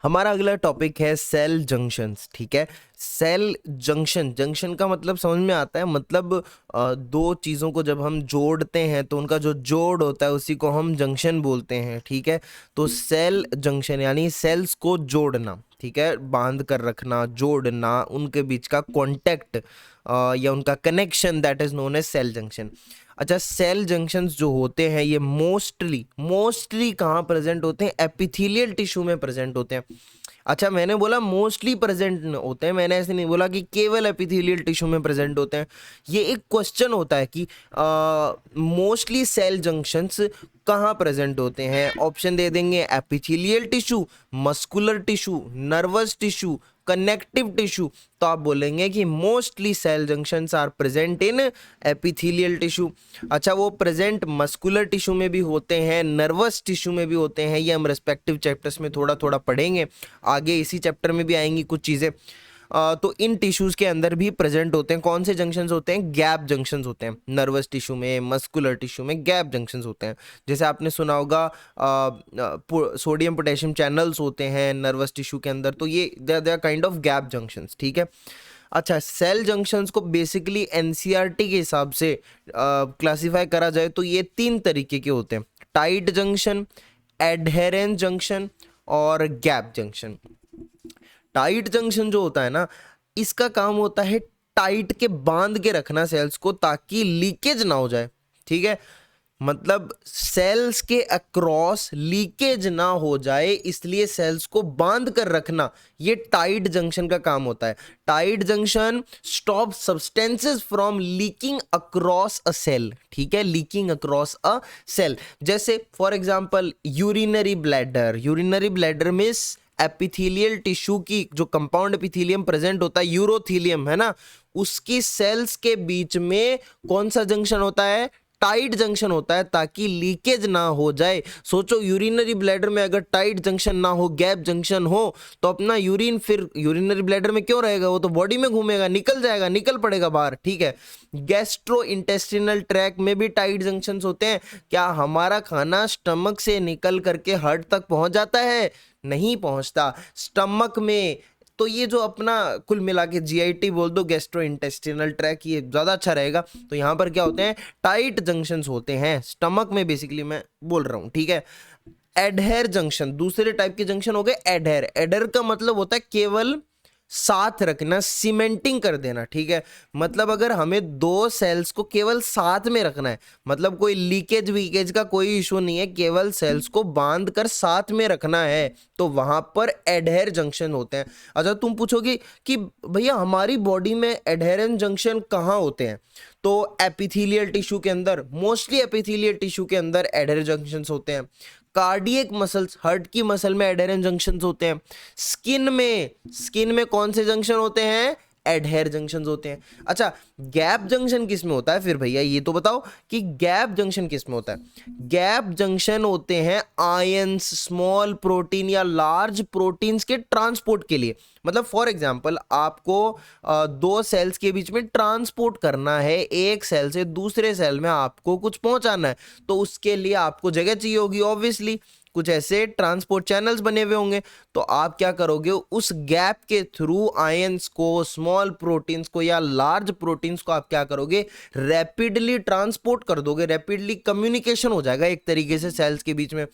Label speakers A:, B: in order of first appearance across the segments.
A: हमारा अगला टॉपिक है सेल जंक्शंस। ठीक है, सेल जंक्शन, जंक्शन का मतलब समझ में आता है, मतलब दो चीज़ों को जब हम जोड़ते हैं तो उनका जो जोड़ होता है उसी को हम जंक्शन बोलते हैं। ठीक है, तो सेल जंक्शन यानी सेल्स को जोड़ना, ठीक है, बांध कर रखना, जोड़ना, उनके बीच का कॉन्टेक्ट या उनका connection, that is known as cell junction. अच्छा, सेल जंक्शंस जो होते हैं ये मोस्टली कहाँ प्रेजेंट होते हैं? एपिथेलियल टिश्यू में प्रेजेंट होते हैं। अच्छा, मैंने बोला मोस्टली प्रेजेंट होते हैं, मैंने ऐसे नहीं बोला कि केवल एपिथेलियल टिश्यू में प्रेजेंट होते हैं। ये एक क्वेश्चन होता है कि मोस्टली सेल जंक्शंस कहाँ प्रेजेंट होते हैं। ऑप्शन दे देंगे epithelial tissue, muscular tissue, nervous tissue, connective tissue. तो आप बोलेंगे कि mostly cell junctions are present in epithelial tissue. अच्छा, वो प्रेजेंट मस्कुलर टिश्यू में भी होते हैं, नर्वस टिश्यू में भी होते हैं, ये हम रेस्पेक्टिव चैप्टर्स में थोड़ा थोड़ा पढ़ेंगे, आगे इसी चैप्टर में भी आएंगी कुछ चीज़ें। तो इन टिश्यूज़ के अंदर भी प्रेजेंट होते हैं। कौन से जंक्शंस होते हैं? गैप जंक्शंस होते हैं। नर्वस टिश्यू में, मस्कुलर टिश्यू में गैप जंक्शंस होते हैं। जैसे आपने सुना होगा सोडियम पोटेशियम चैनल्स होते हैं नर्वस टिश्यू के अंदर, तो ये they are kind of gap junctions. ठीक है, अच्छा, सेल जंक्शंस को बेसिकली एनसीईआरटी के हिसाब से क्लासिफाई करा जाए तो ये तीन तरीके के होते हैं: टाइट जंक्शन, एडहेरेंस जंक्शन और गैप जंक्शन। टाइट जंक्शन जो होता है ना, इसका काम होता है टाइट के बांध के रखना सेल्स को ताकि लीकेज ना हो जाए। ठीक है, मतलब सेल्स के अक्रॉस लीकेज ना हो जाए, इसलिए सेल्स को बांध कर रखना, ये टाइट जंक्शन का काम होता है। Tight junction stop substances from leaking across a cell. ठीक है, लीकिंग अक्रॉस अ सेल। जैसे फॉर एग्जांपल यूरिनरी ब्लैडर में एपिथेलियल टिश्यू की जो कंपाउंड एपिथेलियम प्रेजेंट होता है, यूरोथेलियम है ना, उसकी सेल्स के बीच में कौन सा जंक्शन होता है? टाइट जंक्शन होता है, ताकि लीकेज ना हो जाए। सोचो, यूरिनरी ब्लैडर में अगर टाइट जंक्शन ना हो, गैप जंक्शन हो, तो अपना यूरिन फिर यूरिनरी ब्लैडर में क्यों रहेगा? वो तो बॉडी में घूमेगा, निकल जाएगा, निकल पड़ेगा बाहर। ठीक है, गैस्ट्रो इंटेस्टिनल ट्रैक में भी टाइट जंक्शंस होते हैं। क्या हमारा खाना स्टमक से निकल करके हार्ट तक पहुंच जाता है? नहीं पहुंचता, स्टमक में। तो ये जो अपना कुल मिला के जीआईटी बोल दो, गैस्ट्रो इंटेस्टिनल ट्रैक, ये ज़्यादा अच्छा रहेगा। तो यहाँ पर क्या होते हैं? टाइट जंक्शंस होते हैं स्टमक में, बेसिकली मैं बोल रहा हूँ। ठीक है, एडहेर जंक्शन, दूसरे टाइप के जंक्शन हो गए एडहेर। एडहेर का मतलब होता है केवल साथ रखना, सीमेंटिंग कर देना। ठीक है, मतलब अगर हमें दो सेल्स को केवल साथ में रखना है, मतलब कोई लीकेज वीकेज का कोई इशू नहीं है, केवल सेल्स को बांध कर साथ में रखना है, तो वहां पर एडहेर जंक्शन होते हैं। अच्छा, तुम पूछोगे कि भैया हमारी बॉडी में एडहेरेंस जंक्शन कहाँ होते हैं? तो एपिथेलियल टिश्यू के अंदर, मोस्टली एपिथेलियल टिश्यू के अंदर एडहेर जंक्शंस होते हैं। कार्डियक मसल्स, हार्ट की मसल में एडहेरेंस जंक्शंस होते हैं। स्किन में कौन से जंक्शन होते हैं? एडहेर जंक्शंस होते हैं। अच्छा, गैप जंक्शन किस में होता है फिर भैया? ये तो बताओ कि गैप जंक्शन किस में होता है। गैप जंक्शन होते हैं आयंस, स्मॉल प्रोटीन या लार्ज प्रोटीन्स के ट्रांसपोर्ट के लिए। मतलब फॉर एग्जांपल आपको दो सेल्स के बीच में ट्रांसपोर्ट करना है, एक सेल से दूसरे सेल में आपको कुछ पहुंचाना है, तो उसके लिए आपको जगह चाहिए होगी, ऑब्वियसली कुछ ऐसे ट्रांसपोर्ट चैनल्स बने हुए होंगे। तो आप क्या करोगे? उस गैप के थ्रू आयंस को, स्मॉल प्रोटीन्स को या लार्ज प्रोटीन्स को आप क्या करोगे? रैपिडली ट्रांसपोर्ट कर दोगे, रैपिडली कम्युनिकेशन हो जाएगा एक तरीके से सेल्स के बीच में।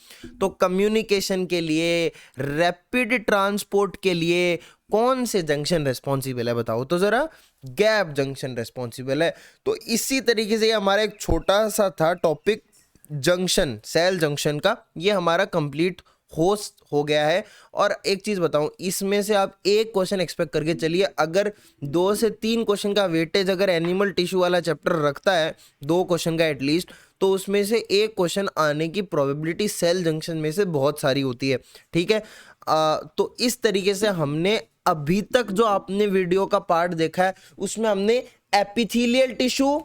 A: तो कम्युनिकेशन के लिए, रैपिड ट्रांसपोर्ट के लिए कौन से जंक्शन रेस्पॉन्सिबल है? बताओ तो जरा। गैप जंक्शन रेस्पॉन्सिबल है। तो इसी तरीके से हमारा एक छोटा सा था टॉपिक जंक्शन, सेल जंक्शन का, ये हमारा कंप्लीट होस्ट हो गया है। और एक चीज बताऊं, इसमें से आप एक क्वेश्चन एक्सपेक्ट करके चलिए। अगर 2 से 3 क्वेश्चन का वेटेज अगर एनिमल टिश्यू वाला चैप्टर रखता है, 2 क्वेश्चन का एटलीस्ट, तो उसमें से एक क्वेश्चन आने की प्रोबेबिलिटी सेल जंक्शन में से बहुत सारी होती है। ठीक है, तो इस तरीके से हमने अभी तक जो आपने वीडियो का पार्ट देखा है, उसमें हमने epithelial tissue,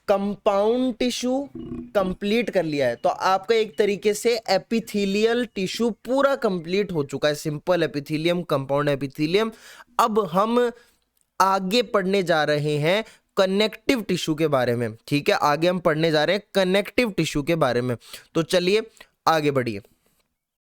A: compound tissue complete कर लिया है। तो आपका एक तरीके से एपिथेलियल टिश्यू पूरा कंप्लीट हो चुका है, सिंपल एपिथेलियम, कंपाउंड एपिथेलियम। अब हम आगे पढ़ने जा रहे हैं कनेक्टिव टिश्यू के बारे में। ठीक है, आगे हम पढ़ने जा रहे हैं कनेक्टिव टिश्यू के बारे में। तो चलिए आगे बढ़िए।